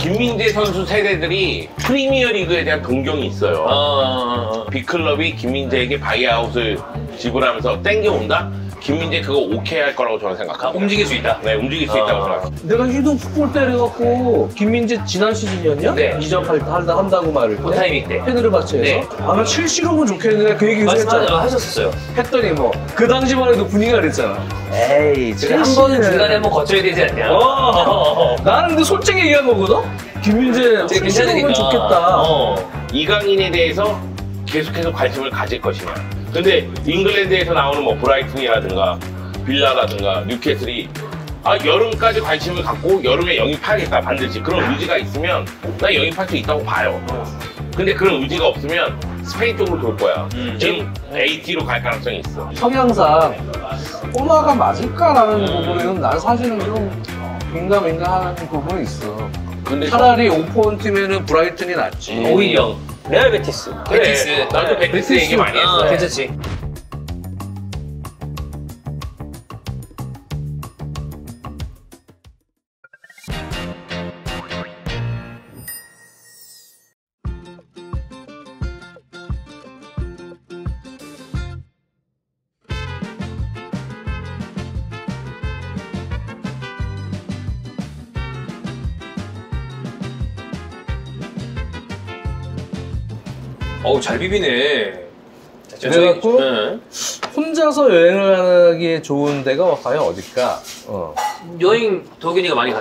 김민재 선수 세대들이 프리미어리그에 대한 동경이 있어요. 빅클럽이 김민재에게 바이아웃을 지불하면서 땡겨온다? 김민재 그거 오케이 할 거라고 저는 생각합니다. 움직일 수 있다? 네, 움직일 수 있다고 생각합니다. 내가 휴동 풋볼 때려갖고 김민재 지난 시즌이었냐? 네. 이적할 때 한다고 말을 그 타이밍 때. 페네르바체에서 네. 나 첼시로 오면 좋겠는데 그 얘기 요새 했잖아. 하셨었어요. 했더니 뭐 그 당시만 해도 분위기가 그랬잖아. 에이 한 번은 중간에 한번 거쳐야 되지 않냐? 나는 근데 솔직히 얘기한 거거든? 김민재 첼시로 오면 좋겠다. 이강인에 대해서 계속해서 관심을 가질 것이냐. 근데 잉글랜드에서 나오는 뭐 브라이튼이라든가 빌라라든가 뉴캐슬이 여름까지 관심을 갖고 여름에 영입해야겠다 반드시 그런 의지가 있으면 나 영입할 수 있다고 봐요. 근데 그런 의지가 없으면 스페인 쪽으로 돌 거야. 지금 AT로 갈 가능성이 있어. 성향상 꼬마가 맞을까라는 부분에는 난 사실은 좀 민감한 부분이 있어. 근데 차라리 오폰 팀에는 브라이튼이 낫지. 오히려 레알 베티스. 그래, 베티스. 나도 베티스 얘기 많이 했어. 괜찮지. 잘 비비네. 그래갖고 혼자서 여행을 하기에 좋은 데가 과연 어딜까? 여행 덕윤이가 많이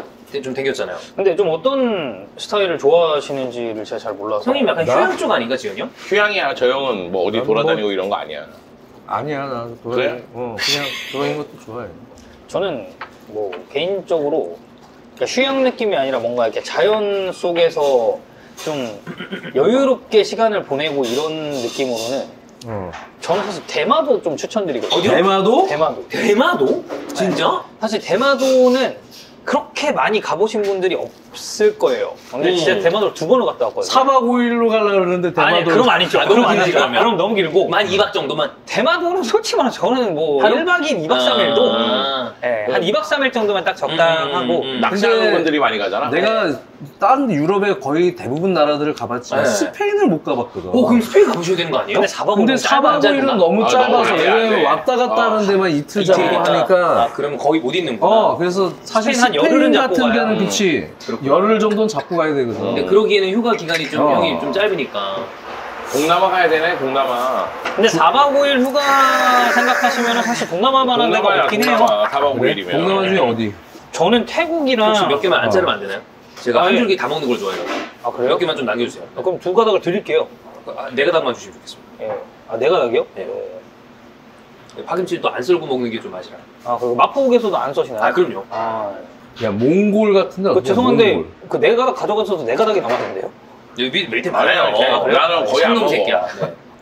좀 댕겼잖아요. 근데 좀 어떤 스타일을 좋아하시는지를 제가 잘 몰라서. 형님 약간 나? 휴양 쪽 아닌가, 지현이 형? 휴양이야. 저 형은 뭐 어디 난 돌아다니고 이런 거 아니야. 아니야, 나 그래? 그냥 돌아다니는 것도 좋아해. 저는 뭐 개인적으로 그러니까 휴양 느낌이 아니라 뭔가 이렇게 자연 속에서 좀 여유롭게 시간을 보내고 이런 느낌으로는 저는 사실 대마도 좀 추천드리거든요. 어디요? 대마도? 대마도. 대마도? 진짜? 사실 대마도는 그렇게 많이 가보신 분들이 없을 거예요. 근데 진짜 대마도를 2번을 갔다 왔거든요. 4박 5일로 가려고 그러는데 대마도. 아니, 그럼 아니죠. 너무 길지, 그러면. 그럼 너무 길고. 만 2박 정도만? 대마도는 솔직히 말해서 저는 뭐 하루? 1박 2일, 2박 3일도 한 2박 3일 정도면 딱 적당하고 낚시하는 분들이 많이 가잖아. 내가 다른 유럽의 거의 대부분 나라들을 가봤지만 네. 스페인을 못 가봤거든. 그럼 스페인 가보셔야 되는 거 아니에요? 근데 4박 5일 근데 4박 5일은 너무 짧아서 너무 왜냐면 안 돼. 왔다 갔다 하는 데만 이틀 잡고 이틀이니까. 하니까 그러면 거의 못 있는구나. 그래서 사실 스페인 한 스페인 열흘은 잡고 같은 가야. 데는 그치 열흘 정도는 잡고 가야 되거든. 근데 그러기에는 휴가 기간이 좀 어. 형이 좀 짧으니까. 동남아 가야 되네, 동남아. 근데 4박 5일 휴가 생각하시면 사실 동남아만 한 데가 동남아야, 없긴 해요. 동남아. 4박 그래? 5일이면. 동남아 중에 어디? 저는 태국이랑 혹시 몇 개만 안 자르면 안 되나요? 제가 한 예. 줄기 다 먹는 걸 좋아해요. 아 그래요? 몇 개만 좀 남겨주세요. 그럼 2가닥을 드릴게요. 네 가닥만 주시면 좋겠습니다. 예. 4가닥이요? 네. 파김치도 안 썰고 먹는 게 좀 맛이라. 그리고 마포국에서도 안 써시나요? 그럼요. 야 몽골 같은 데 죄송한데 몽골. 그 4가닥 가져가셔도 4가닥이 남았는데요? 여기 메리트 많아요. 많아요. 나는 거의 안 놈 먹어. 새끼야.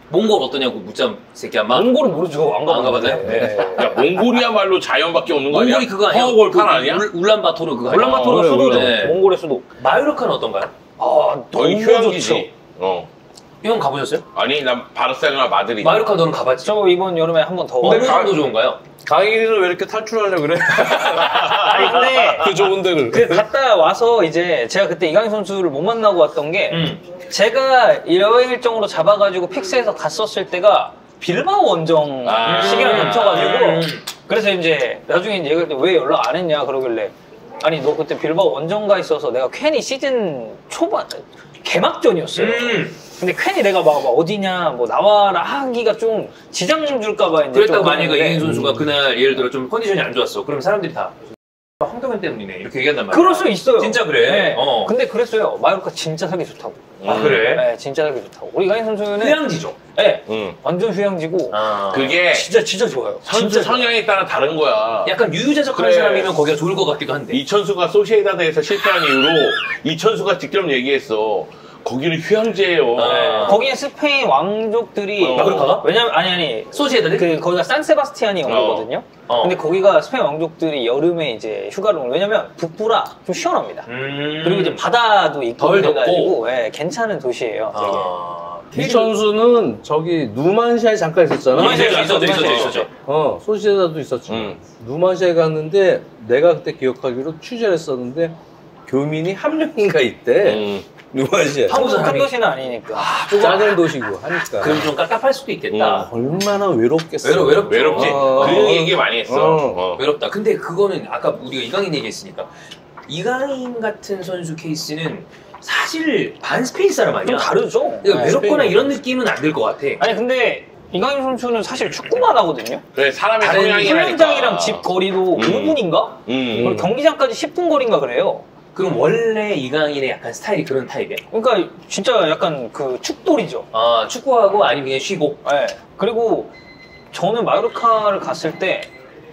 몽골 어떠냐고 묻자 새끼야. 막 몽골은 모르죠. 안 가봤는데. 가봤나요? 네. 야, 몽골이야말로 자연밖에 없는 거 아니야? 몽골이 그거 아니에요? 파워골판 아니야? 울란바토르 그거 아니에요? 울란바토르가 그래, 수도죠. 그래. 몽골의 수도. 마요르카는 어떤가요? 거의 너무 휴양지지. 형 가보셨어요? 아니, 난 바르셀로나 마드리드. 마요르카 너는 가봤지? 저 이번 여름에 한 번 더. 어느 가- 정도 좋은가요? 강의를 왜 이렇게 탈출하려고 그래? 아니 근데 그 좋은 데를. 그 갔다 와서 이제 제가 그때 이강인 선수를 못 만나고 왔던 게 제가 여행 일정으로 잡아가지고 픽스해서 갔었을 때가 빌바오 원정 시기랑 겹쳐가지고 그래서 이제 나중에 이제 얘기할 때 왜 연락 안 했냐 그러길래 아니 너 그때 빌바오 원정 가 있어서 내가 괜히 시즌 초반 개막전이었어요. 근데 괜히 내가 막 어디냐 뭐 나와라 하기가 좀 지장 줄까봐 이제 그랬다고 좀 만약에 그랬는데 이인 선수가 그날 예를 들어 좀 컨디션이 안 좋았어. 그럼 사람들이 다 황동현 때문이네 이렇게 얘기한단 말이야. 그럴 수 있어요. 진짜 그래. 네. 어. 근데 그랬어요. 마요르카 진짜 살기 좋다고. 그래? 네, 진짜 살기 좋다고. 우리 이강인 선수는 휴양지죠. 네, 응. 완전 휴양지고 그게 진짜 좋아요. 선수 진짜 성향에 따라 다른 거야. 약간 유유자적한 그래. 사람이면 거기가 좋을 것 같기도 한데. 이천수가 소시에다드에서 실패한 이후로 이천수가 직접 얘기했어. 거기는 휴양지예요. 거기에 스페인 왕족들이 마요르카가? 왜냐면 아니 소시에다드? 그 거기가 산세바스티안이 영어거든요. 근데 거기가 스페인 왕족들이 여름에 이제 휴가를 오는 왜냐면 북부라 좀 시원합니다. 그리고 이제 바다도 있고 덜 덥고. 그래가지고 괜찮은 도시예요. 되게. 이천수는 저기 누만시아에 잠깐 있었잖아. 누만시아에 있었죠. 소시에다도 있었지. 누만시아에 갔는데 내가 그때 기억하기로 취재를 했었는데 교민이 한 명인가 있대. 누구지? 한국 큰 도시는 아니니까. 작은 도시고 하니까. 그럼 좀 깝깝할 수도 있겠다. 얼마나 외롭겠어. 외롭지. 그 얘기 많이 했어. 외롭다. 근데 그거는 아까 우리가 이강인 얘기했으니까 이강인 같은 선수 케이스는 사실 반 스페인 사람 아니야? 좀 다르죠. 그러니까 외롭거나 이런 느낌은 안 들 것 같아. 아니 근데 이강인 선수는 사실 축구만 하거든요. 그래, 사람의 다른 성향이라니까. 훈련장이랑 집 거리도 5분인가? 그리고 경기장까지 10분 거리인가 그래요. 그럼 원래 이강인의 약간 스타일이 그런 타입이야? 그러니까 진짜 약간 그 축돌이죠. 아, 축구하고 아니면 그냥 쉬고? 네. 그리고 저는 마요르카를 갔을 때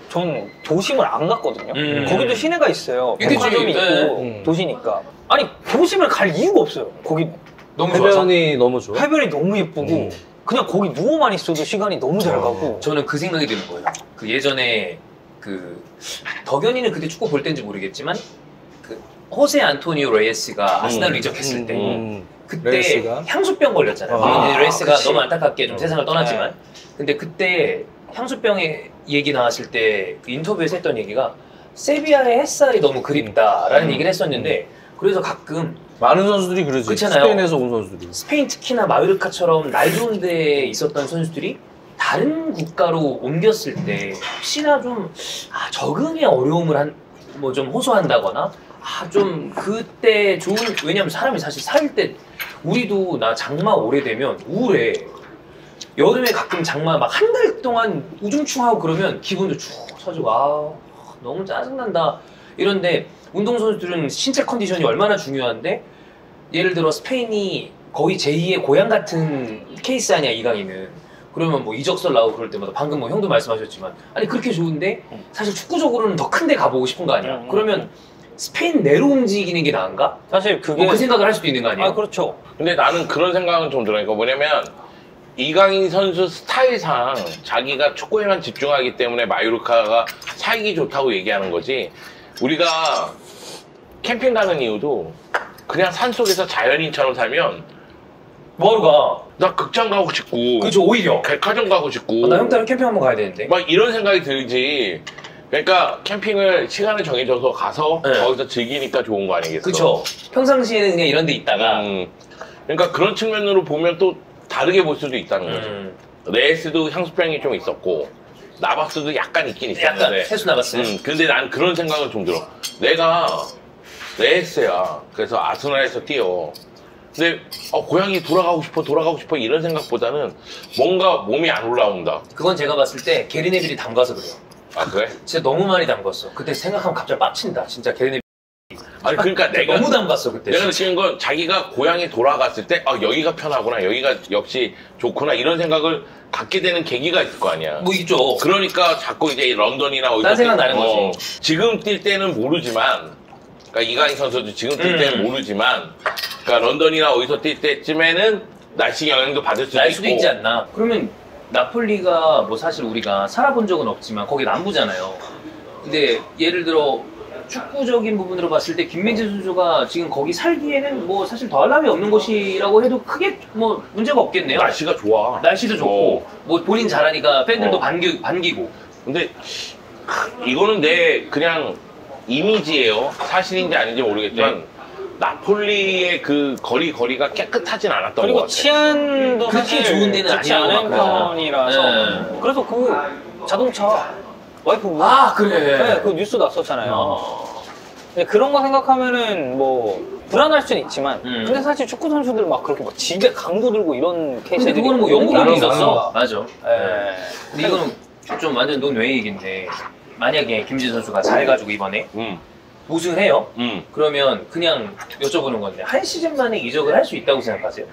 전 도심을 안 갔거든요. 거기도 시내가 있어요. 그치. 백화점이 있고 네. 도시니까. 아니 도심을 갈 이유가 없어요. 거기 너무 좋아서? 해변이 너무 좋아. 해변이 너무 예쁘고 그냥 거기 누워만 있어도 시간이 너무 잘 가고. 저는 그 생각이 드는 거예요. 그 예전에 그 덕현이는 그때 축구 볼 때인지 모르겠지만 그 호세 안토니오 레이스가 아스날로 이적했을 때 그때 레이스가? 향수병 걸렸잖아요. 근데 레이스가 그치. 너무 안타깝게 좀 세상을 떠났지만 근데 그때 향수병의 얘기 나왔을 때 그 인터뷰에서 했던 얘기가 세비야의 햇살이 너무 그립다라는 얘기를 했었는데 그래서 가끔 많은 선수들이 그러지. 그렇잖아요. 스페인에서 온 선수들이. 스페인 특히나 마요르카처럼 날 좋은 데에 있었던 선수들이 다른 국가로 옮겼을 때 혹시나 좀 적응에 어려움을 뭐 좀 호소한다거나 좀 그때 좋은 왜냐면 사람이 사실 살 때 우리도 나 장마 오래되면 우울해. 여름에 가끔 장마 막 한 달 동안 우중충하고 그러면 기분도 쭉 처지고 너무 짜증난다 이런데 운동선수들은 신체 컨디션이 얼마나 중요한데 예를 들어 스페인이 거의 제2의 고향 같은 케이스 아니야 이강인은. 그러면 뭐 이적설 나오고 그럴 때마다 방금 뭐 형도 말씀하셨지만 아니 그렇게 좋은데 사실 축구적으로는 더 큰 데 가보고 싶은 거 아니야. 그러면 스페인 내로 움직이는 게 나은가? 사실 그게 그 생각을 할 수도 있는 거 아니에요? 그렇죠. 근데 나는 그런 생각은 좀 들어요. 뭐냐면 이강인 선수 스타일상 자기가 축구에만 집중하기 때문에 마요르카가 살기 좋다고 얘기하는 거지. 우리가 캠핑 가는 이유도 그냥 산속에서 자연인처럼 살면 뭐하러 가? 나 극장 가고 싶고 그죠 오히려 백화점 가고 싶고 나 형 따라 캠핑 한번 가야 되는데 막 이런 생각이 들지. 그러니까 캠핑을 시간을 정해줘서 가서 네. 거기서 즐기니까 좋은 거 아니겠어? 그쵸 평상시에는 그냥 이런 데 있다가 그러니까 그런 측면으로 보면 또 다르게 볼 수도 있다는 거죠. 레이스도 향수병이 좀 있었고 나바스도 약간 있긴 약간 있었는데 세수 나갔어요. 근데 난 그런 생각은 좀 들어. 내가 레이스야. 그래서 아스날에서 뛰어. 근데 고향이 돌아가고 싶어 이런 생각보다는 뭔가 몸이 안 올라온다. 그건 제가 봤을 때 게리네빌이 담가서 그래요. 아 그래? 진짜 너무 많이 담갔어. 그때 생각하면 갑자기 빡친다. 진짜 게리네빌 아니 그러니까 내가 너무 담갔어 그때. 내가 느끼는 건 자기가 고향에 돌아갔을 때 여기가 편하구나, 여기가 역시 좋구나 이런 생각을 갖게 되는 계기가 있을 거 아니야. 뭐 있죠. 그러니까 자꾸 이제 런던이나 어디서 딴 생각 나는 거지. 지금 뛸 때는 모르지만, 그러니까 이강인 선수도 지금 뛸 때는 모르지만, 그러니까 런던이나 어디서 뛸 때쯤에는 날씨 영향도 받을 수도 날 있고. 수도 있지 않나. 그러면 나폴리가 뭐 사실 우리가 살아본 적은 없지만 거기 남부잖아요. 근데 예를 들어 축구적인 부분으로 봤을 때 김민재 선수가 지금 거기 살기에는 뭐 사실 더할 나위 없는 곳이라고 해도 크게 뭐 문제가 없겠네요. 날씨가 좋아. 날씨도 좋고 뭐 본인 잘하니까 팬들도 반기고. 근데 이거는 내 그냥 이미지예요. 사실인지 아닌지 모르겠지만 나폴리의 그 거리가 깨끗하진 않았던 것 그리고 같아. 치안도 그렇게 사실 좋은 데는 좋지 아니라고 않은 막 편이라서 네. 그래서 그 자동차 와이프 그래. 네, 그 뉴스 났었잖아요. 근데 그런 거 생각하면은 뭐 불안할 수는 있지만 근데 사실 축구 선수들 막 그렇게 막 집에 강도 들고 이런 근데 케이스들이 그거는 뭐 있는 게 영국에도 아니라. 있었어. 맞아. 네. 근데 이거는 좀 완전 논외 얘기인데 만약에 김진 선수가 잘해가지고 이번에 우승을 해요? 그러면 그냥 여쭤보는 건데 한 시즌 만에 이적을 할 수 있다고 생각하세요?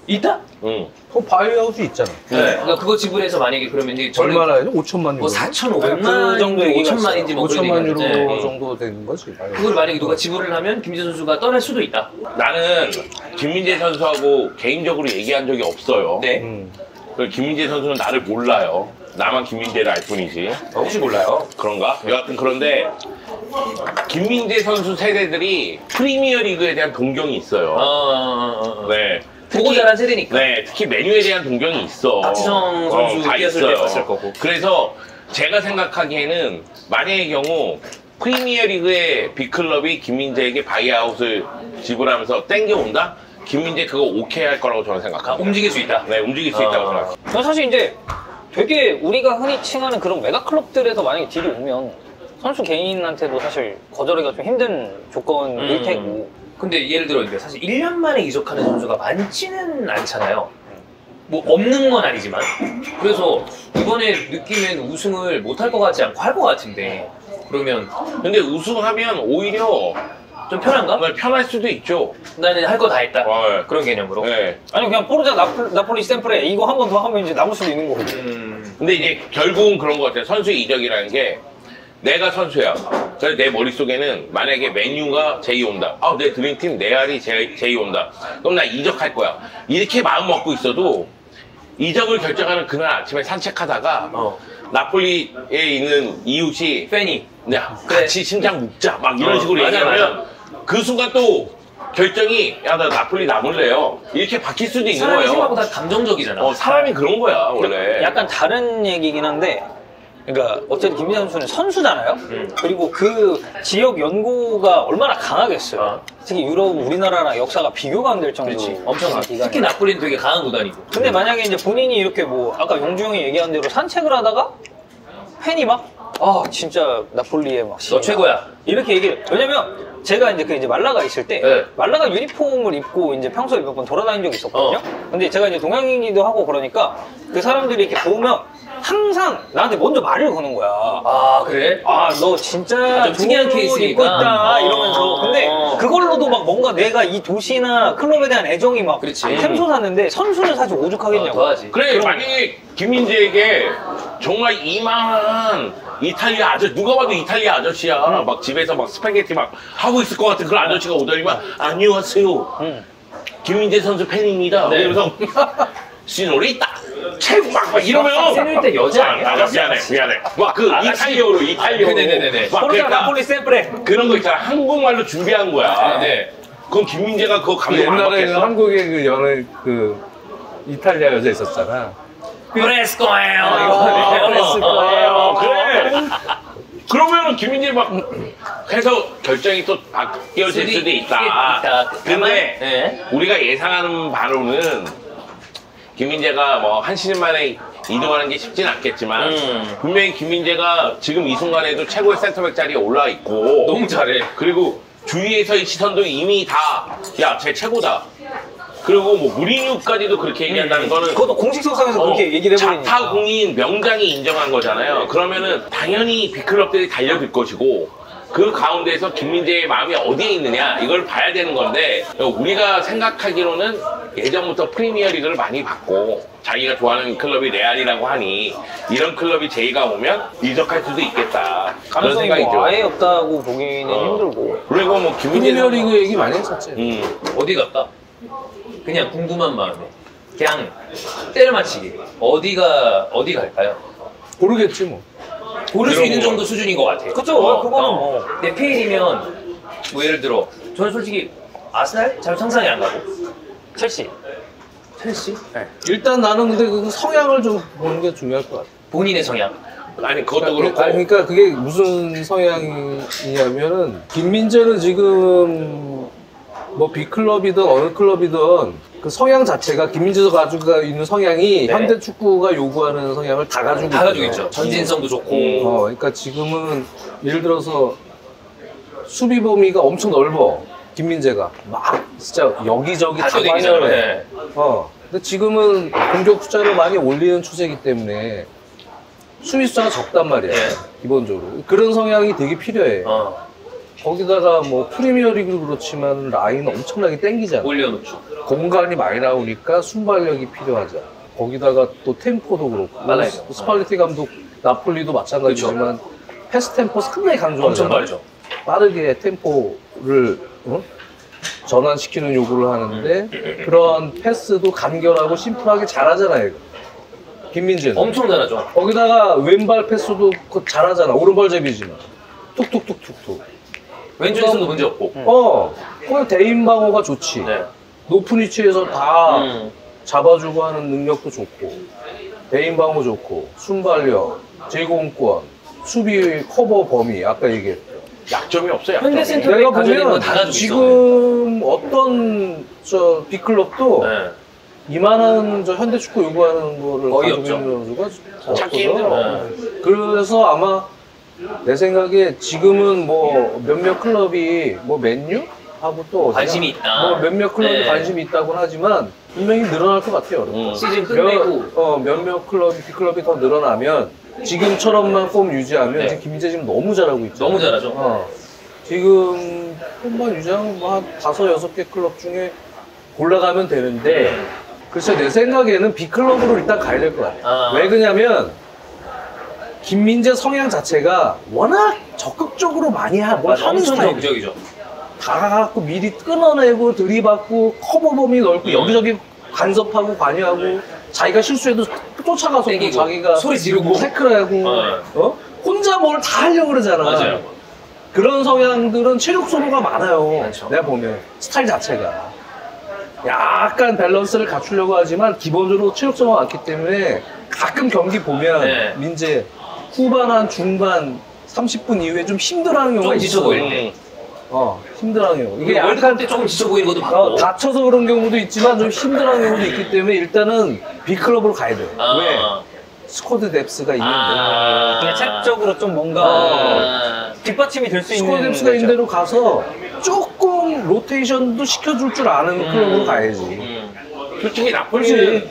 있다? 그럼 바이아웃이 있잖아. 네. 그러니까 그거 지불해서 만약에 그러면 이제 얼마나 해요? 5천만 유로. 뭐 4,500만 그 정도 얘기가 5천만인지 뭐 그런 5천만 얘기가 유로 있는데 정도 되는 거지. 그걸 만약에 누가 지불을 하면 김진 선수가 떠날 수도 있다. 나는 김민재 선수하고 개인적으로 얘기한 적이 없어요. 네. 그리고 김민재 선수는 나를 몰라요. 나만 김민재를 알 뿐이지. 혹시 몰라요? 그런가? 여하튼 그런데 김민재 선수 세대들이 프리미어 리그에 대한 동경이 있어요. 네. 보고 자란 세대니까. 네, 특히 메뉴에 대한 동경이 있어. 박지성 선수 다 뛰었을 때 있어요. 봤을 거고. 그래서 제가 생각하기에는 만약의 경우 프리미어리그의 빅클럽이 김민재에게 바이아웃을 지불하면서 땡겨온다? 김민재 그거 오케이 할 거라고 저는 생각합니다. 움직일 수 있다. 네, 움직일 수 있다고 생각합니다. 사실 이제 되게 우리가 흔히 칭하는 그런 메가 클럽들에서 만약에 딜이 오면 선수 개인한테도 사실 거절하기가 좀 힘든 조건일 테고. 근데 예를 들어 이제 사실 1년 만에 이적하는 선수가 많지는 않잖아요. 뭐 없는 건 아니지만. 그래서 이번에 느낌엔 우승을 못할 것 같지 않고 할 것 같은데. 그러면 근데 우승하면 오히려 좀 편한가? 편할 수도 있죠. 나는 할 거 다 했다. 네. 그런 개념으로. 네. 아니 그냥 포르자 나폴리 스탬프레 이거 한 번 더 하면 이제 남을 수도 있는 거고. 근데 이제 결국은 그런 것 같아요. 선수 이적이라는 게 내가 선수야. 그래서 내 머릿속에는 만약에 맨유가 제이 온다. 아, 내 드림팀 레알이 제이 온다. 그럼 나 이적할 거야. 이렇게 마음 먹고 있어도 이적을 결정하는 그날 아침에 산책하다가 나폴리에 있는 이웃이 팬이 야, 같이 심장 묶자 막 이런 식으로 맞아, 얘기하면 그 순간 또 결정이 야, 나 나폴리 남을래요. 이렇게 바뀔 수도 있는 사람이 거예요. 생각보다 감정적이잖아. 사람이 그런 거야 원래. 약간 다른 얘기긴 한데, 그러니까 어쨌든 김민재 선수는 선수잖아요. 그리고 그 지역 연고가 얼마나 강하겠어요. 특히 유럽, 우리나라랑 역사가 비교가 안 될 정도로 엄청 강해. 기간이에요. 특히 나폴리는 되게 강한 구단이고. 근데 만약에 이제 본인이 이렇게 뭐 아까 용주 형이 얘기한 대로 산책을 하다가 팬이 막 진짜 나폴리에 막 너 최고야. 이렇게 얘기를. 왜냐면 제가 이제 그 이제 말라가 있을 때 네. 말라가 유니폼을 입고 이제 평소에 몇 번 돌아다닌 적이 있었거든요. 근데 제가 이제 동양인이기도 하고 그러니까 그 사람들이 이렇게 보면 항상 나한테 먼저 말을 거는 거야. 아, 그래? 너 진짜 좀 특이한 좋은 옷 케이스니까. 입고 있다 이러면서. 근데 그걸로도 막 뭔가 내가 이 도시나 클럽에 대한 애정이 막 그렇지. 샘솟았는데 선수는 사실 오죽하겠냐고. 더 하지. 그래 만약에 김민재에게 정말 이만한 이탈리아 아저씨 누가 봐도 이탈리아 아저씨야 막 집에서 막 스파게티 막 하고 있을 것 같은 그런 아저씨가 오더니만 안녕하세요 김민재 선수 팬입니다 네. 이러면서 시노리타 최고 막 이러면 시노리타 여자 아니야? 미안해 막 그 이탈리아어로 네네네네. 막 포르자 그러니까 나폴리 샘프레. 그런 거 있잖아 한국말로 준비한 거야 네. 그럼 김민재가 그거 그 감동 안 옛날에는 받겠어? 한국에 그 연애 그 이탈리아 여자 있었잖아. 그랬을 거예요. 그랬을 거예요. 그래. 그러면 김민재 막 해서 결정이 또 바뀌어질 수도 있다. 근데 네. 우리가 예상하는 바로는 김민재가 뭐 한 시즌 만에 이동하는 게 쉽진 않겠지만 분명히 김민재가 지금 이 순간에도 최고의 센터백 자리에 올라 있고 너무 잘해. 그리고 주위에서의 시선도 이미 다 야, 쟤 최고다. 그리고 뭐 무리뉴까지도 그렇게 얘기한다는 거는 그것도 공식석상에서 그렇게 얘기를 해버리니까. 자타공인 명장이 인정한 거잖아요. 그러면은 당연히 빅클럽들이 달려들 것이고 그 가운데서 김민재의 마음이 어디에 있느냐 이걸 봐야 되는 건데 우리가 생각하기로는 예전부터 프리미어리그를 많이 봤고 자기가 좋아하는 클럽이 레알이라고 하니 이런 클럽이 제이가 오면 이적할 수도 있겠다 그런 가능성이 생각이죠. 뭐 아예 없다고 보기는 힘들고. 그리고 뭐 김민재 프리미어리그 얘기 많이 했었지. 어디 갈까? 그냥 궁금한 마음에. 그냥 때려 맞히기. 어디 갈까요? 모르겠지 뭐. 고를 수 그런 있는 거. 정도 수준인 것 같아요. 그쵸, 그거는 뭐. 내 페일이면 뭐 예를 들어 저는 솔직히 아스날 잘 상상이 안 가고 첼시. 첼시 일단 나는 근데 그 성향을 좀 보는 게 중요할 것 같아. 본인의 성향. 아니 그것도 그렇고 그러니까 그게 무슨 성향이냐면은 김민재는 지금 뭐 B클럽이든 어느 클럽이든 그 성향 자체가 김민재가 가지고 있는 성향이 네. 현대 축구가 요구하는 성향을 다 가지고 다 가지고 있거든요. 있죠. 전진성도 좋고. 그러니까 지금은 예를 들어서 수비 범위가 엄청 넓어. 김민재가 막 진짜 여기저기 다 다져다니잖아요. 관여해. 네. 근데 지금은 공격 숫자를 많이 올리는 추세이기 때문에 수비 숫자가 적단 말이야. 네. 기본적으로 그런 성향이 되게 필요해. 거기다가 뭐 프리미어리그 그렇지만 라인 엄청나게 땡기잖아. 올려놓죠. 공간이 많이 나오니까 순발력이 필요하죠. 거기다가 또 템포도 그렇고. 빨라요. 스팔레티 감독 나폴리도 마찬가지지만 패스 템포 상당히 강조하잖아. 엄청 빠르죠. 빠르게 템포를 전환시키는 요구를 하는데 그런 패스도 간결하고 심플하게 잘하잖아요. 김민재는. 엄청 잘하죠. 거기다가 왼발 패스도 잘하잖아. 오른발잡이지만 툭툭툭툭툭. 왼쪽에서도 문제 없고. 그냥 대인 방어가 좋지. 네. 높은 위치에서 다 잡아주고 하는 능력도 좋고, 대인 방어 좋고, 순발력, 제공권, 수비 커버 범위, 아까 얘기했던. 약점이 없어요. 약점이. 현대센터 내가 가져야 되는 보면 거다 가지고 지금 어떤 저 빅클럽도 네. 이만한 저 현대축구 요구하는 거를 거의 가지고 없죠. 있는 선수가 찾기 없어서. 힘들어. 그래서 아마 내 생각에 지금은 뭐 몇몇 클럽이 뭐 맨유 하고 또 어디야? 관심이 있다. 뭐 몇몇 클럽이 네. 관심이 있다고는 하지만 분명히 늘어날 것 같아요. 시즌 끝내고 몇몇 빅클럽이 더 늘어나면 지금처럼만 폼 유지하면 네. 지금 김민재 지금 너무 잘하고 있죠. 너무 잘하죠. 지금 폼만 유지하면 뭐한 5-6개 클럽 중에 올라가면 되는데 글쎄 내 생각에는 B클럽으로 일단 가야 될 것 같아요. 왜 그러냐면 김민재 성향 자체가 워낙 적극적으로 많이 하는 엄청 스타일이에요. 적극적이죠. 다가갖고 미리 끊어내고 들이받고 커버 범위 넓고 여기저기 간섭하고 관여하고 자기가 실수해도 쫓아가서 또 땡기고, 자기가 소리 지르고 태클하고 혼자 뭘 다 하려고 그러잖아. 맞아요. 그런 성향들은 체력 소모가 많아요. 많죠. 내가 보면 스타일 자체가 약간 밸런스를 갖추려고 하지만 기본적으로 체력 소모가 많기 때문에 가끔 경기 보면 네. 민재 후반 한 중반 30분 이후에 좀 힘들어하는 경우가 좀 지쳐 있어. 보일 때. 힘들어하요. 이게 이게 월드컵 약간 때 조금 지쳐 보이는 것도 봤고. 다쳐서 그런 경우도 있지만 좀 힘들어하는 경우도 있기 때문에 일단은 B클럽으로 가야 돼요. 왜? 스쿼드 뎁스가 있는데. 그러니까 체력적으로 좀 뭔가 뒷받침이 될 수 있는 스쿼드 뎁스가 있는 데로 가서 조금 로테이션도 시켜줄 줄 아는 클럽으로 가야지. 솔직히 나폴리는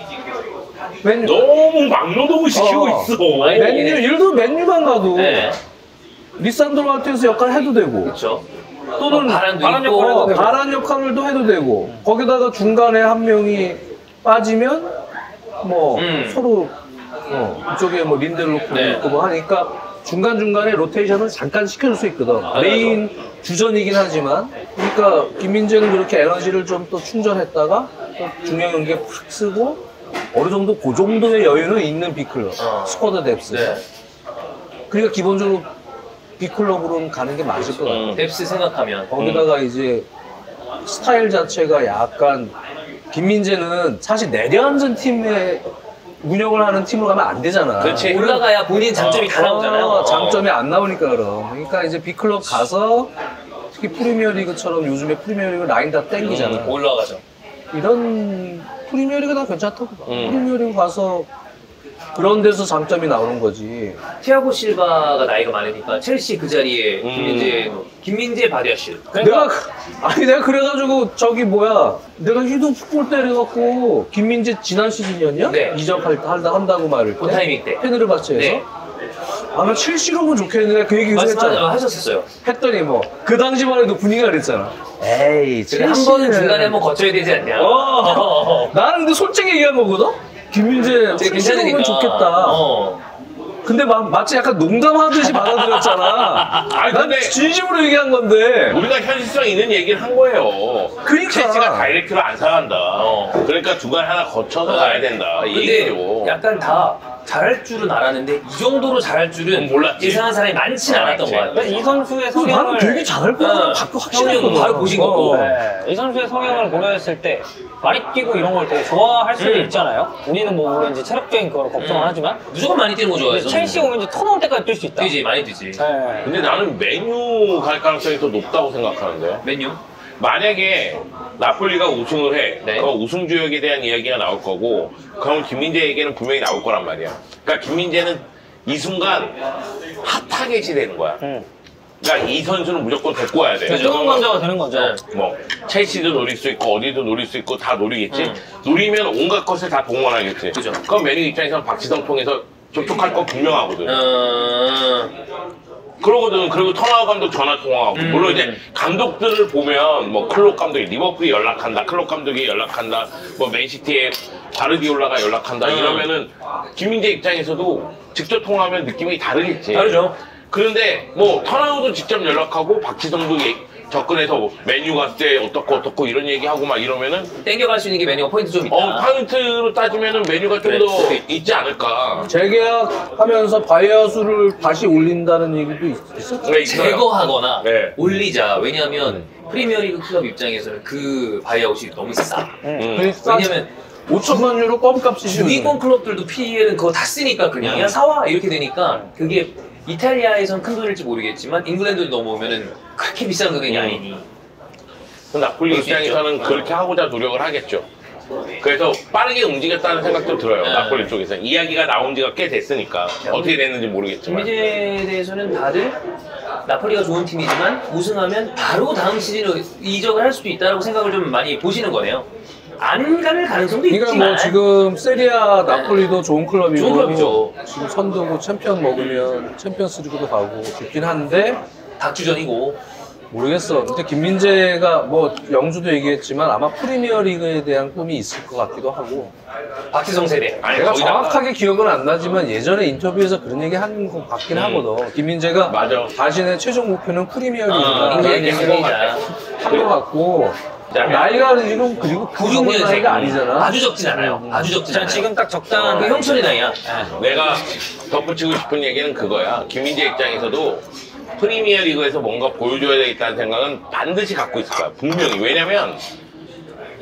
맨, 너무 막노동을 시키고 있어. 맨유, 일도 맨유만 가도 네. 리산드로 마르티네스 역할 해도 되고 그렇죠. 또는 바란도 바란 있고. 역할을 해도 되고. 바란 역할도 해도 되고 거기다가 중간에 한 명이 빠지면 뭐 서로 이쪽에 뭐 린델로프 네. 있고 뭐 하니까 중간중간에 로테이션을 잠깐 시켜줄 수 있거든. 메인 주전이긴 하지만 그러니까 김민재는 그렇게 에너지를 좀 또 충전했다가 또 중요한 경기에 팍 쓰고 어느 정도 그 정도의 여유는 있는 B클럽 스쿼드 뎁스. 네. 그러니까 기본적으로 B클럽으로는 가는 게 맞을 것 같아요. 뎁스 생각하면. 거기다가 이제 스타일 자체가 약간 김민재는 사실 내려앉은 팀에 운영을 하는 팀으로 가면 안 되잖아. 그렇지. 올라가야 본인 장점이 다 나오잖아요. 장점이 안 나오니까 그럼. 그러니까 이제 B클럽 가서 특히 프리미어리그처럼 요즘에 프리미어리그 라인 다 땡기잖아. 올라가죠. 이런 프리미어리그 다 괜찮다고 봐. 프리미어리그 가서 그런 데서 장점이 나오는 거지. 티아고 실바가 나이가 많으니까 첼시 그 자리에 김민재 바디아실. 그러니까 내가 그래가지고 저기 뭐야 내가 휴동 풋볼 때 그래갖고 김민재 지난 시즌이었냐? 네. 이적할 때 한다고 말을 그 타이밍 때. 페네르바체에서 네. 나 첼시로 오면 좋겠는데 그 얘기 말씀하셨어요. 했잖아. 했더니 뭐 그 당시만 해도 분위기가 그랬잖아. 에이 한 번은 중간에 한번 거쳐야 되지 않냐. 나는 근데 솔직히 얘기한 거거든? 김민재 첼시로 오면 좋겠다. 근데 마치 약간 농담하듯이 받아들였잖아. 아니, 난 근데 진심으로 얘기한 건데. 우리가 현실성 있는 얘기를 한 거예요. 그러니까. 첼시가 다이렉트로 안 사간다. 그러니까 중간 하나 거쳐서 가야 된다. 이 근데 얘기죠. 약간 다 잘할 줄은 알았는데 이 정도로 잘할 줄은 몰랐지. 예상한 사람이 많진 않았던 것 같아요. 이 선수의 나는 성향을 되게 잘할 거라고 확실했거든. 형이 바로 보신 거고. 이 선수의 성향을 고려했을 때 많이 뛰고 이런 걸 되게 좋아할 수도 있잖아요. 우리는 뭐 물론 이제 체력적인 걸 걱정을 하지만 무조건 많이 뛰는 거 좋아해서. 첼시 오면 이제 턴 올 때까지 뛸 수 있다. 뛰지, 많이 뛰지. 네. 근데 나는 메뉴 갈 가능성이 더 높다고 생각하는데. 메뉴? 만약에 나폴리가 우승을 해, 네. 그럼 우승 주역에 대한 이야기가 나올 거고, 그럼 김민재에게는 분명히 나올 거란 말이야. 그러니까 김민재는 이 순간 핫타겟이 되는 거야. 그러니까 이 선수는 무조건 데리고 와야 돼. 뜨거운 감자가 되는 거죠. 뭐 첼시도 노릴 수 있고 어디도 노릴 수 있고 다 노리겠지. 노리면 온갖 것을 다 동원하겠지. 그죠. 그럼 메뉴 입장에서는 박지성 통해서 접촉할 건 분명하거든. 그러거든. 그리고 터나우 감독 전화 통화하고. 물론 이제 감독들을 보면 뭐 클롭 감독이 리버풀이 연락한다. 클롭 감독이 연락한다. 뭐 맨시티에 바르디올라가 연락한다. 이러면은 김민재 입장에서도 직접 통화하면 느낌이 다르겠지. 다르죠. 그런데 뭐 터나우도 직접 연락하고 박지성도 접근해서 뭐 메뉴 갔을 때 어떻고 이런 얘기하고 막 이러면은 땡겨갈 수 있는 게 메뉴가 포인트 좀 있다. 파운트로 따지면은 메뉴가 좀 더 있지 않을까. 재계약하면서 바이어 수를 다시 올린다는 얘기도 있었죠. 네, 있어요. 제거하거나 네. 올리자. 왜냐하면 프리미어리그 클럽 입장에서는 그 바이아웃이 너무 싸. 왜냐면 5천만 유로 껌값이지. 중위권 클럽들도 PEL은 그거 다 쓰니까 그냥 야 사와 이렇게 되니까 그게 이탈리아에선 큰 돈일지 모르겠지만 잉글랜드로 넘어오면은 그렇게 비싼 금액이 아니니. 나폴리 입장에서는 그렇게 하고자 노력을 하겠죠. 그래서 빠르게 움직였다는 생각도 들어요. 나폴리 쪽에서 이야기가 나온 지가 꽤 됐으니까 어떻게 됐는지 모르겠지만. 김민재에 대해서는 다들 나폴리가 좋은 팀이지만 우승하면 바로 다음 시즌으로 이적을 할 수도 있다고 생각을 좀 많이 보시는 거네요. 안 갈 가능성도 그러니까 있지만. 뭐 지금 세리아 나폴리도 좋은 클럽이고 좋은 클럽이죠. 지금 선두고 챔피언 먹으면 챔피언스리그도 가고 좋긴 한데 닥주전이고. 모르겠어. 근데 김민재가 뭐 영주도 얘기했지만 아마 프리미어리그에 대한 꿈이 있을 것 같기도 하고. 박지성 세대. 아니, 내가 거기다가- 정확하게 기억은 안 나지만 예전에 인터뷰에서 그런 얘기 한 것 같긴 하거든. 김민재가 맞아. 자신의 최종 목표는 프리미어리그다. 잉글랜드 얘기한 것 세대이자. 같아. 한것 같고 나이가 지금 그리고 그 정도 나이가 아니잖아. 아주 적진 않아요. 아주 적진 않아요. 지금 딱 적당한 그 형철이 나이야. 내가 덧붙이고 싶은 얘기는 그거야. 김민재 입장에서도 프리미어 리그에서 뭔가 보여줘야 되겠다는 생각은 반드시 갖고 있을 거야. 분명히. 왜냐면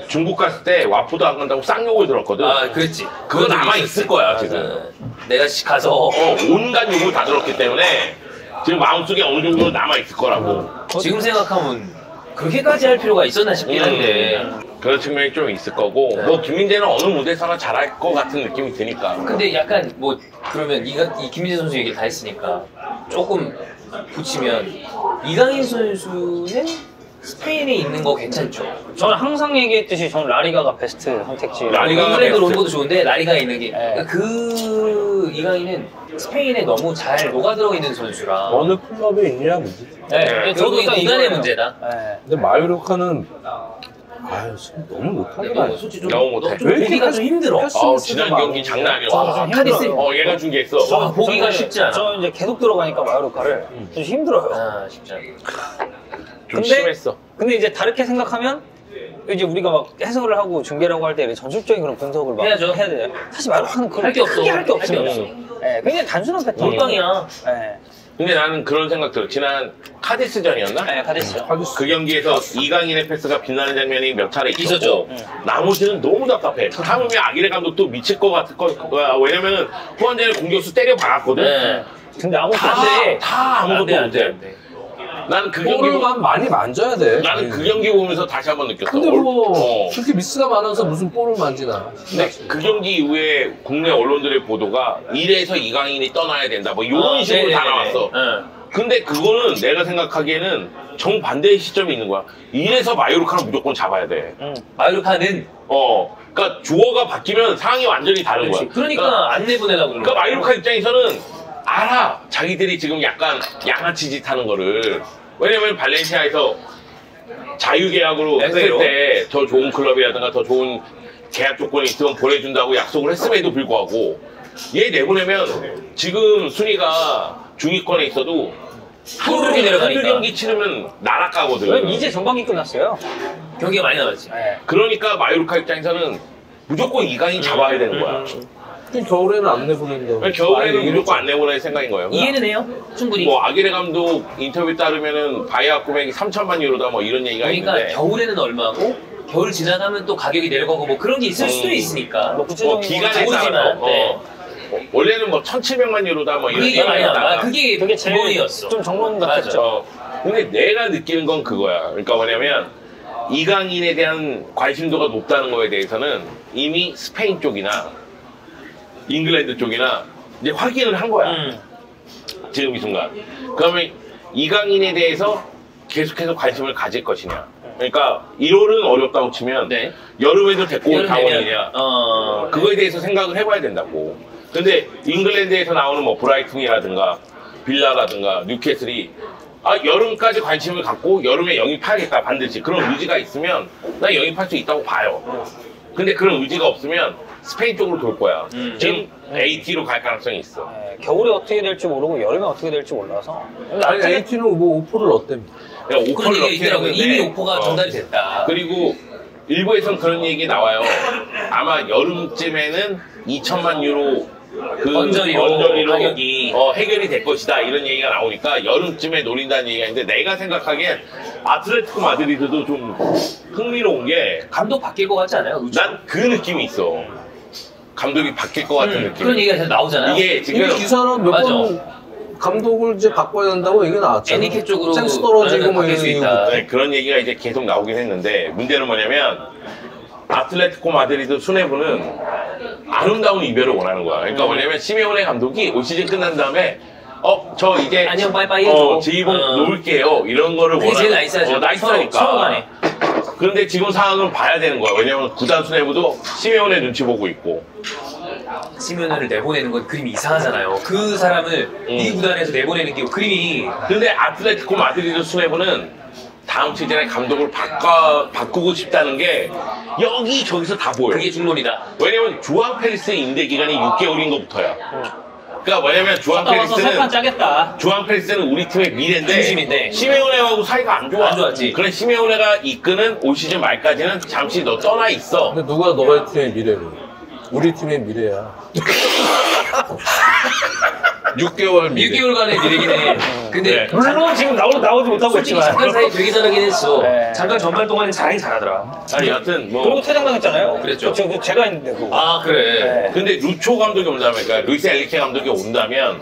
중국 갔을 때 와프도 안 간다고 쌍욕을 들었거든. 아, 그랬지. 그거 남아있을 거야, 지금. 내가 가서 온갖 욕을 다 들었기 때문에 지금 마음속에 어느 정도 남아있을 거라고. 지금 생각하면 그렇게까지 할 필요가 있었나 싶긴 한데. 그런 측면이 좀 있을 거고, 뭐 김민재는 어느 무대에서나 잘할 것 같은 느낌이 드니까. 근데 약간 뭐 그러면 이 김민재 선수 얘기 다 했으니까 조금 붙이면 이강인 선수는 스페인에 있는 거 괜찮죠? 저는 항상 얘기했듯이 저는 라리가가 베스트 선택지. 라리가가 잉글랜드로 오는 베스트. 것도 좋은데 라리가에 있는 게 네. 그 이강인은 스페인에 너무 잘 녹아들어 있는 선수라. 어느 클럽에 있냐 문제. 네, 저도 딱 구단의 이거예요. 문제다. 네. 근데 마요르카는 아유 너무 못하더라. 너 솔직히 좀 너무 못해. 좀 왜 이렇게 보기가 좀 힘들어. 지난 경기 장난 아니었어. 와, 카디스. 얘가 중계했어. 와, 보기가 저는- 쉽지 않아. 저는 이제 계속 들어가니까 마요르카를 좀 힘들어요. 아, 쉽지 않아. 좀 근데- 심했어. 근데 이제 다르게 생각하면 이제 우리가 막 해설을 하고 중계라고 할 때 전술적인 그런 분석을 막 해야죠. 해야 돼요. 사실 마요르카는 그런 할 게 없어. 할게 없어요. 할 게 없어. 네, 굉장히 단순한 패턴이에요. 몰빵이야. 네. 근데 나는 그런 생각 들어. 지난 카디스전이었나? 네, 카디스요. 그 경기에서 이강인의 패스가 빛나는 장면이 몇 차례 있었죠. 있었고 나머지는 너무 답답해. 하물며 아기레 감독도 미칠 것 같을 거야. 왜냐면은 후반전에 공격수 때려 박았거든. 네. 근데 아무것도 다, 안 돼. 다 아무것도 안 돼, 못해. 안 돼. 나는 그 경기 볼을만 많이 만져야 돼. 나는 그 경기 보면서 다시 한번 느꼈어. 근데 뭐 어. 그렇게 미스가 많아서 무슨 볼을 만지나. 근데 그 경기 이후에 국내 언론들의 보도가 이래서 이강인이 떠나야 된다. 뭐 이런 식으로 다 나왔어. 근데 그거는 내가 생각하기에는 정반대의 시점이 있는 거야. 이래서 마요르카는 무조건 잡아야 돼. 마요르카는 그러니까 주어가 바뀌면 상황이 완전히 다른 거야. 그러니까 안 내보내려고 그러는 그러니까 거야. 마요르카 입장에서는 알아. 자기들이 지금 약간 양아치 짓 하는 거를. 왜냐면 발렌시아에서 자유계약으로 했을 때 더 좋은 클럽이라든가 더 좋은 계약 조건이 있으면 보내준다고 약속을 했음에도 불구하고 얘 내보내면 지금 순위가 중위권에 있어도 한두 개 내려가니까. 한두 경기 치르면 나락가거든. 왜냐면 이제 전반기 끝났어요. 경기가 많이 남았지. 네. 그러니까 마요르카 입장에서는 무조건 이강인 잡아야 되는 거야. 겨울에는 안 내보낸다. 겨울에는 무조건 안 내보낼 생각인 거예요. 이해는 해요. 충분히. 뭐 아기레 감독 인터뷰 따르면은 바이아 금액이 3천만 유로다 뭐 이런 얘기가 그러니까 있는데 겨울에는 얼마고 겨울 지나가면 또 가격이 내려가고 뭐 그런 게 있을 수도 있으니까. 뭐 구체적인 기간에 모르지만, 따라서 네. 원래는 뭐 1,700만 유로다 뭐 이런 그게 많이 얘기가 나와. 있다가 그게 그게 제일 기본이었어. 좀 정론 같았죠. 근데 내가 느끼는 건 그거야. 그러니까 뭐냐면 이강인에 대한 관심도가 높다는 거에 대해서는 이미 스페인 쪽이나 잉글랜드 쪽이나 이제 확인을 한 거야. 지금 이 순간. 그러면 이강인에 대해서 계속해서 관심을 가질 것이냐. 그러니까 1월은 어렵다고 치면 네. 여름에도 데리고 올 여름 상황이냐. 되면, 그거에 대해서 생각을 해봐야 된다고. 근데 잉글랜드에서 나오는 뭐 브라이튼이라든가 빌라라든가 뉴캐슬이 여름까지 관심을 갖고 여름에 영입해야겠다 반드시 그런 의지가 있으면 난 영입할 수 있다고 봐요. 근데 그런 의지가 없으면 스페인 쪽으로 돌 거야. 지금 AT로 갈 가능성이 있어. 네, 겨울에 어떻게 될지 모르고 여름에 어떻게 될지 몰라서. 아니 AT는 뭐 오퍼를 넣었답니다. 그런 오퍼를 얘기 넣긴 있더라고요. 했는데, 이미 오퍼가 전달이 됐다. 그리고 일부에선 그런 얘기 나와요. 아마 여름쯤에는 2천만 유로 그 언저리로 가격이 해결이 될 것이다 이런 얘기가 나오니까 여름쯤에 노린다는 얘기가 있는데 내가 생각하기엔 아틀레티코 마드리드도 좀 흥미로운 게 감독 바뀔 것 같지 않아요? 난 그 느낌이 있어. 감독이 바뀔 것 같은 느낌. 그런 얘기가 계속 나오잖아요. 이게 지금 이미 기사는 몇 맞아. 번 감독을 이제 바꿔야 된다고 얘기 나왔잖아. 애니케 쪽으로 센스 떨어지고 뭐 바뀔 수 이런 있다. 네, 그런 얘기가 이제 계속 나오긴 했는데 문제는 뭐냐면 아틀레티코 마드리드 수뇌부는 아름다운 이별을 원하는 거야. 그러니까 뭐냐면 시메오네 감독이 올 시즌 끝난 다음에 저 이제 안녕 빠이빠이 해줘. 제 이번 놓을게요. 이런 거를 그게 제일 원하는 나이스하죠. 나이스하니까. 서로 간에. 그런데 지금 상황은 봐야 되는 거야. 왜냐면 구단 수뇌부도 시메오네 눈치 보고 있고. 시메오네를 내보내는 건 그림이 이상하잖아요. 그 사람을 이 구단에서 내보내는 게 그림이. 근데 아틀레티코 마드리드 수뇌부는 다음 시즌에 감독을 바꾸고 싶다는 게 여기저기서 다 보여. 그게 중론이다. 왜냐면 주앙 페리스의 임대 기간이 6개월인 것부터야. 그러니까 뭐냐면 주앙 갔다 와서 세판 페리스는 짜겠다. 주앙 페리스는 우리 팀의 미래인데 중심인데. 시메오네하고 사이가 안 좋아. 안 좋았지. 그래 시메오네가 이끄는 올 시즌 말까지는 잠시 너 떠나 있어. 근데 누가 너의 팀의 미래를? 우리 팀의 미래야. 6개월 미래. 6개월간의 미래긴 해. 근데 네. 물론 지금 나오지 못하고 솔직히 있지만. 잠깐 사이 되게 잘하긴 했어. 네. 잠깐 전반 동안에 잘하긴 잘하더라. 아니 여튼 뭐 그리고 퇴장당했잖아요. 그랬죠. 제가 있는데 그거. 아 그래. 네. 근데 루초 감독이 온다면 그러니까 루이스 엘리케 감독이 온다면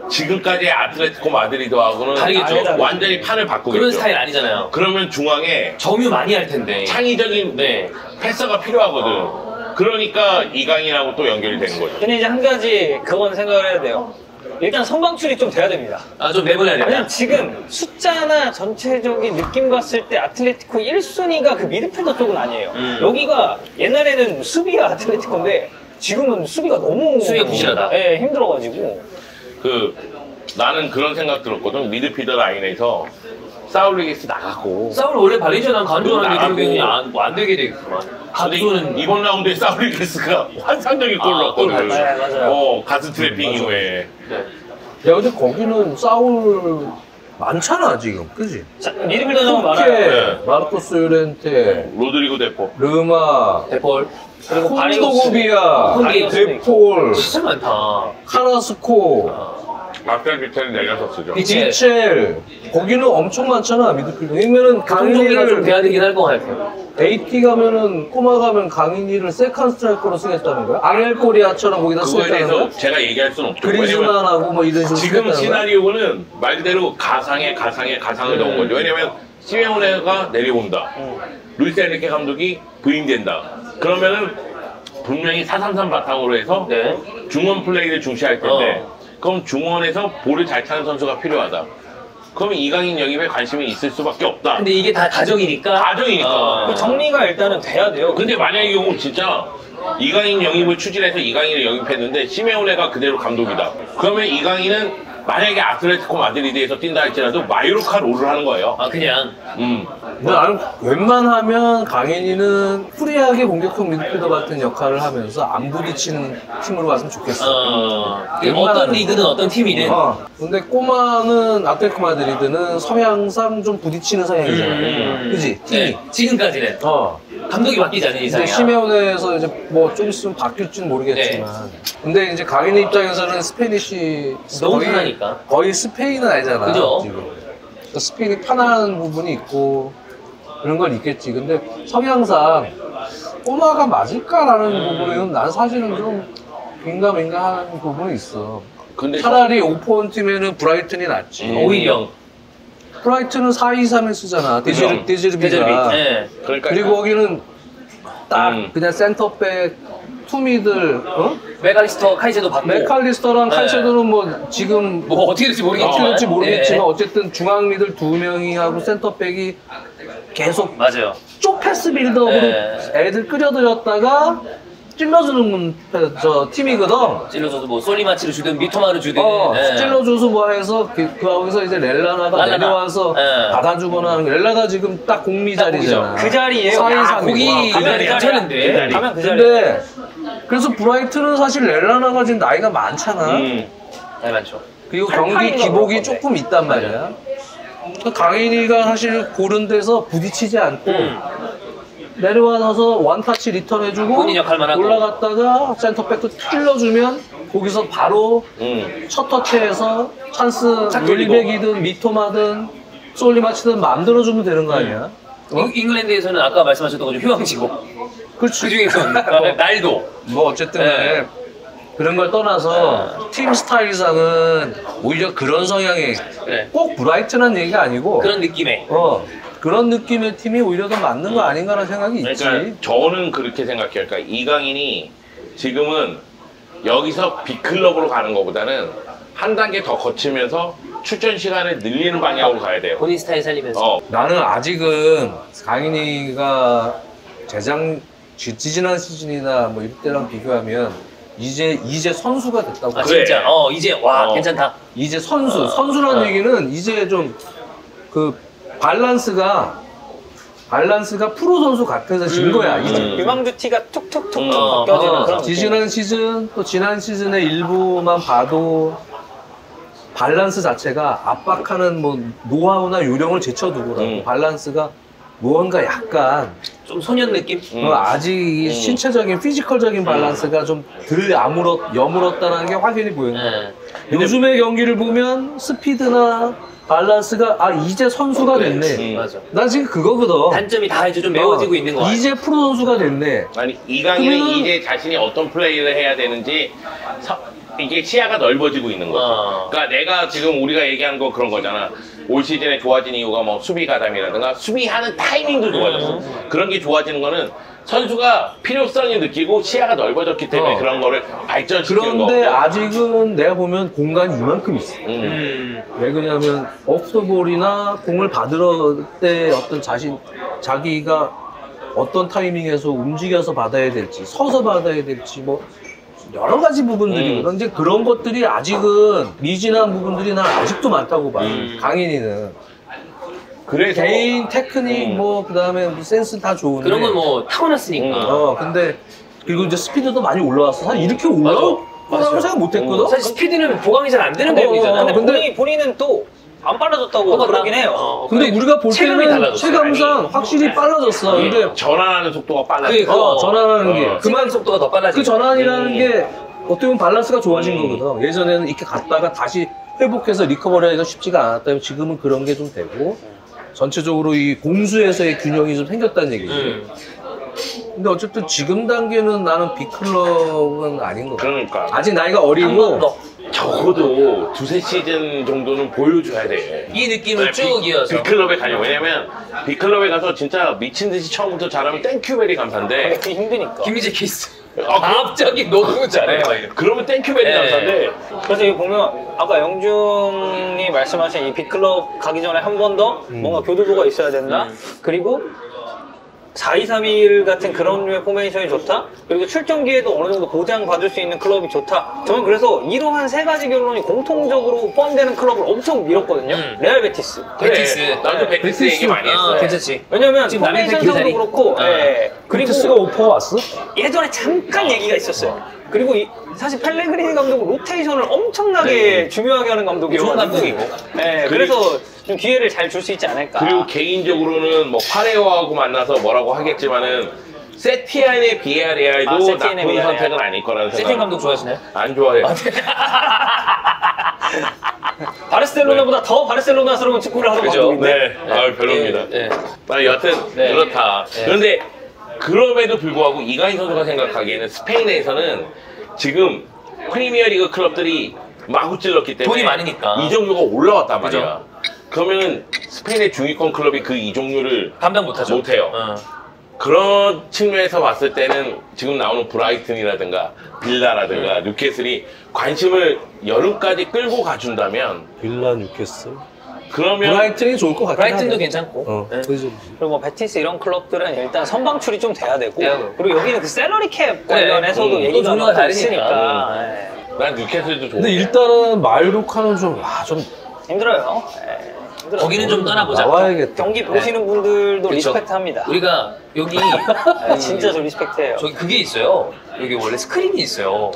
지금까지의 아틀레티코 마드리드하고는 다르겠죠. 완전히 판을 바꾸겠죠. 그런 스타일 아니잖아요. 그러면 중앙에 점유 많이 할 텐데. 창의적인 네. 패서가 필요하거든. 그러니까 이강인하고 또 연결이 되는 거죠. 근데 이제 한 가지 그건 생각을 해야 돼요. 일단 선방출이 좀 돼야 됩니다. 아 좀 내보내야 된다. 왜냐면 지금 숫자나 전체적인 느낌 봤을 때 아틀레티코 1순위가 그 미드필더 쪽은 아니에요. 여기가 옛날에는 수비가 아틀레티코인데 지금은 수비가 너무 수비가 부실하다. 네, 힘들어가지고. 나는 그런 생각 들었거든. 미드필더 라인에서 사울리게스 나가고. 싸울 원래 발렌시아랑 간주하는데 나가고. 결국에는 안 되게 되겠구만. 근데 간주는 이번 라운드에 사울리게스가 환상적인 골 골 넣었거든. 넣었죠. 네, 맞아요. 가슴 트래핑 이후에. 야, 근데 거기는 싸울 많잖아, 지금. 그지? 자, 미드필더 좀 쿠케, 많아요. 네. 마르코스 요렌테, 로드리고 데포. 르마, 데폴. 그리고 콘도고비아, 바리오스. 데폴, 진짜 많다. 카라스코, 막달 비탈이 내려섰죠. 디첼. 거기는 엄청 많잖아, 미드필더. 왜냐면은 강종이랑 좀 강인이를 돼야 되긴 할 것 같아요. AT 가면은 꼬마 가면 강인이를 세컨 스트라이커로 쓰겠다는 거야? 앙헬 코리아처럼 거기다 그거에 쓰겠다는 대해서 거야? 제가 얘기할 수는 없죠. 왜냐면 그리즈만하고 뭐 이런 식으로 지금 쓰겠다는 거야? 시나리오는 말 그대로 가상에 가상을 넣은 거죠. 왜냐면 시메오네가 내려온다. 루이스 엔리케 감독이 부임된다. 그러면은 분명히 4-3-3 바탕으로 해서 네. 중원 플레이를 중시할 텐데 그럼 중원에서 볼을 잘 차는 선수가 필요하다. 그러면 이강인 영입에 관심이 있을 수밖에 없다. 근데 이게 다 가정이니까. 가정이니까. 그 정리가 일단은 돼야 돼요. 근데 만약에 이 경우 진짜 이강인 영입을 추진해서 이강인을 영입했는데 시메오네가 그대로 감독이다. 그러면 이강인은 만약에 아틀레티코 마드리드에서 뛴다 할지라도 마요르카 롤을 하는 거예요. 아 그냥. 근데 나는 웬만하면 강인이는 프리하게 공격형 미드필더 같은 역할을 하면서 안 부딪히는 팀으로 갔으면 좋겠어. 어떤 리그든 어떤 팀이든. 근데 꼬마는 아틀레티코 마드리드는 성향상 좀 부딪히는 성향이잖아. 그지? 팀이. 네, 지금까지는. 감독이 바뀌지 않는 근데 이상이야. 시메오네에서 이제 뭐 좀 있으면 바뀔지는 모르겠지만. 근데 이제 강인 입장에서는 스페니쉬 너무 편하니까. 거의 스페인은 아니잖아. 그죠? 지금. 그러니까 스페인이 편한 부분이 있고 그런 건 있겠지. 근데 성향상 꼬마가 맞을까라는 부분에는 난 사실은 좀 민감한 부분이 있어. 근데 차라리 오퍼온 팀에는 브라이튼이 낫지. 오히려. 브라이튼은 4-2-3을 쓰잖아. 디즈르비가. 네. 그러니까 그리고 거기는 딱 그냥 센터백 투미들, 메갈리스터 카이세도 받고. 맥칼리스터랑 네. 칼체도는 뭐 지금 뭐 어떻게 될지 모르겠지만. 어떻게 될지 모르겠지만 네. 어쨌든 중앙 미들 2명이 하고 센터백이 계속 맞아요. 쪽 패스 빌드업으로 네. 애들 끌어들였다가 찔러주는 팀이거든. 찔러줘도 뭐 솔리마치를 주든 미토마를 주든. 네. 찔러줘서 뭐 해서 그 거기서 이제 렐라나가 내려와서 네. 받아주거나 하는 거. 렐라가 지금 딱 공미 자리잖아. 그 자리예요. 사이사 거기 가면 괜찮은데. 가면 그 자리. 근데 그래서 브라이튼은 사실 렐라나가 지금 나이가 많잖아. 네, 많죠. 그리고 88 경기 인가 기복이 그럴 건데. 조금 있단 말이야. 그러니까 강인이가 사실 고른 데서 부딪히지 않고 내려와서 원타치 리턴 해주고 본인 역할만 하고. 올라갔다가 센터백도 찔러주면 거기서 바로 첫 터치에서 찬스 착 돌리고. 윌백이든 미토마든 솔리마치든 만들어주면 되는 거 아니야? 잉글랜드에서는 아까 말씀하셨던 것처럼 휴양지고. 그렇지. 그 중에서 날도. 뭐 어쨌든 네. 간에 그런 걸 떠나서 팀 스타일상은 오히려 그런 성향이 그래. 꼭 브라이튼한 얘기가 아니고 그런 느낌의. 그런 느낌의 팀이 오히려 더 맞는 거 아닌가라는 생각이 있지. 그러니까 저는 그렇게 생각해요. 그러니까 이강인이 지금은 여기서 빅클럽으로 가는 것보다는 한 단계 더 거치면서 출전 시간을 늘리는 방향으로 가야 돼요. 본인 스타일 살리면서. 나는 아직은 강인이가 지지난 시즌이나 뭐 이때랑 비교하면 이제 선수가 됐다고. 아 그래. 진짜. 이제 와 괜찮다. 이제 선수라는 얘기는 이제 좀 그 밸런스가 프로 선수 같아진 거야. 이제. 유망주티가 툭툭툭 바뀌어지는 그런 지난 시즌 또 지난 시즌의 일부만 봐도 밸런스 자체가 압박하는 뭐 노하우나 요령을 제쳐두고라도 밸런스가 무언가 약간 좀 소년 느낌? 아직 이 신체적인 피지컬적인 밸런스가 좀 덜 여물었다는 게 확연히 보여요. 요즘의 경기를 보면 스피드나 밸런스가 이제 선수가 됐네. 맞아. 난 지금 그거거든. 단점이 다 이제 좀 메워지고 있는 거 같아. 이제 프로 선수가 됐네. 아니 이강인은 그러면은- 이제 자신이 어떤 플레이를 해야 되는지 이게 시야가 넓어지고 있는 거죠. 그러니까 내가 지금 우리가 얘기하는 거 그런 거잖아. 올 시즌에 좋아진 이유가 뭐 수비 가담이라든가 수비하는 타이밍도 좋아졌어. 그런 게 좋아지는 거는 선수가 필요성이 느끼고 시야가 넓어졌기 때문에 그런 거를 발전시키는 거고. 그런데 아직은 내가 보면 공간이 이만큼 있어. 왜 그러냐면 오프더볼이나 공을 받을 때 어떤 자기가 어떤 타이밍에서 움직여서 받아야 될지 서서 받아야 될지 뭐 여러 가지 부분들이 그런데 그런 것들이 아직은 미진한 부분들이 난 아직도 많다고 봐. 강인이는 그래서 개인 테크닉 뭐 그다음에 센스 다 좋은데 그런 건 뭐 타고났으니까. 근데 그리고 이제 스피드도 많이 올라왔어. 사실 이렇게 올라오라고 생각 못했거든. 사실 스피드는 보강이 잘 안 되는 배우잖아. 근데 본인은 또 안 빨라졌다고 그러긴 해요. 근데 우리가 볼 체감이 때는 달라졌어요. 체감상 확실히 빨라졌어. 근데 전환하는 속도가 빨라. 전환하는 게 그만 속도가 더 빨라지고. 그 전환이라는 게 어떻게 보면 밸런스가 좋아진 거거든. 예전에는 이렇게 갔다가 다시 회복해서 리커버리하기가 쉽지가 않았다면 지금은 그런 게 좀 되고 전체적으로 이 공수에서의 균형이 좀 생겼다는 얘기지. 근데 어쨌든 지금 단계는 나는 빅클럽은 아닌 것 같아. 그러니까 아직 나이가 한 번 어리고 더. 적어도 두세 시즌 정도는 보여줘야 돼. 이 느낌을 쭉 이어서. 빅클럽에 가려고. 왜냐면 빅클럽에 가서 진짜 미친 듯이 처음부터 잘하면 땡큐베리 감사인데 그게 힘드니까. 김민재 케이스. 갑자기 너무 잘해. 막 이래. 그러면 땡큐베리 감사인데 그래서 이거 보면 아까 영중이 말씀하신 이 빅클럽 가기 전에 한 번 더 뭔가 교두보가 있어야 된다. 그리고 4-2-3-1 같은 그런 류의 포메이션이 좋다. 그리고 출전 기회도 어느 정도 보장받을 수 있는 클럽이 좋다. 저는 그래서 이러한 세 가지 결론이 공통적으로 포함되는 클럽을 엄청 밀었거든요. 레알 베티스. 베티스. 나도 베티스 얘기 많이 했어. 괜찮지. 왜냐면 지금 남의 포메이션상도 자리. 그렇고 그리고 베티스가 오퍼 왔어? 예전에 잠깐 얘기가 있었어요. 그리고 사실 펠레그리니 감독은 로테이션을 엄청나게 중요하게 하는 감독이에요. 좋은 감독이고. 네, 그래서 좀 기회를 잘 줄 수 있지 않을까. 그리고 개인적으로는 뭐 파레오하고 만나서 뭐라고 하겠지만은 세티안의 비아레알도 세티안의 나쁜 비아레알. 선택은 아닐 거라는 생각. 세팅 감독 좋아하시나요? 안 좋아해. 바르셀로나보다 더 바르셀로나스러운 축구를 하던 그죠. 감독인데. 네, 별로입니다. 네. 여튼 네. 그렇다. 네. 그런데 그럼에도 불구하고 이강인 선수가 생각하기에는 스페인에서는 지금 프리미어리그 클럽들이 마구 찔렀기 때문에 돈이 많으니까. 이적료가 올라왔단 그죠. 말이야. 그러면 스페인의 중위권 클럽이 그 이적료를 감당 못하죠. 못해요. 그런 측면에서 봤을 때는 지금 나오는 브라이튼이라든가 빌라라든가 뉴캐슬이 관심을 여름까지 끌고 가준다면 빌라 뉴캐슬 그러면 브라이튼이 좋을 것 같긴 브라이튼도 하네. 괜찮고. 네. 그죠. 그리고 뭐 베티스 이런 클럽들은 일단 선방출이 좀 돼야 되고 돼요. 그리고 여기는 그 샐러리 캡 관련해서도 또 얘기가 종류가 나고 다르니까. 있으니까 네. 난 뉴캐슬도 좋은데. 근데 일단은 마요르카는 좀 힘들어요. 네. 힘들어요. 거기는 좀 떠나보자. 나와야겠다. 경기 보시는 분들도 그쵸. 리스펙트합니다. 우리가 여기 네, 진짜 저 리스펙트해요. 저기 그게 있어요. 여기 원래 스크린이 있어요.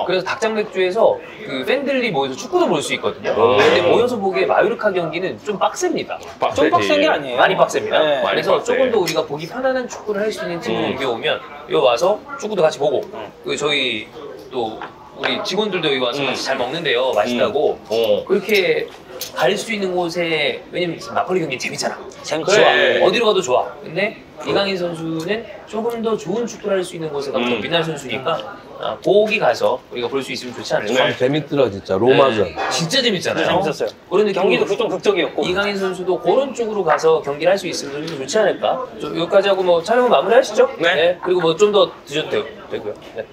그래서 닭장 맥주에서 그 팬들이 모여서 축구도 볼 수 있거든요. 근데 모여서 보기에 마요르카 경기는 좀 빡셉니다. 좀 빡센 게 아니에요. 많이 빡셉니다. 네. 그래서 빡세. 조금 더 우리가 보기 편안한 축구를 할 수 있는 팀이 여기 오면 여기 와서 축구도 같이 보고 그 저희 또 우리 직원들도 여기 와서 같이 잘 먹는데요. 맛있다고 그렇게 갈 수 있는 곳에 왜냐면 마커리 경기 재밌잖아. 재밌죠. 그래. 어디로 가도 좋아. 근데 이강인 선수는 조금 더 좋은 축구를 할 수 있는 곳에 가면 빛날 선수니까 거기 가서 우리가 볼 수 있으면 좋지 않을까. 참 재밌더라 진짜 로마전. 진짜 재밌잖아요. 재밌었어요. 그런 경기도 느낌으로 좀 극적이었고. 이강인 선수도 그런 쪽으로 가서 경기를 할 수 있으면 좀 좋지 않을까. 좀 여기까지 하고 뭐 촬영 마무리 하시죠. 네. 그리고 뭐 좀 더 드셔도 되고요. 네.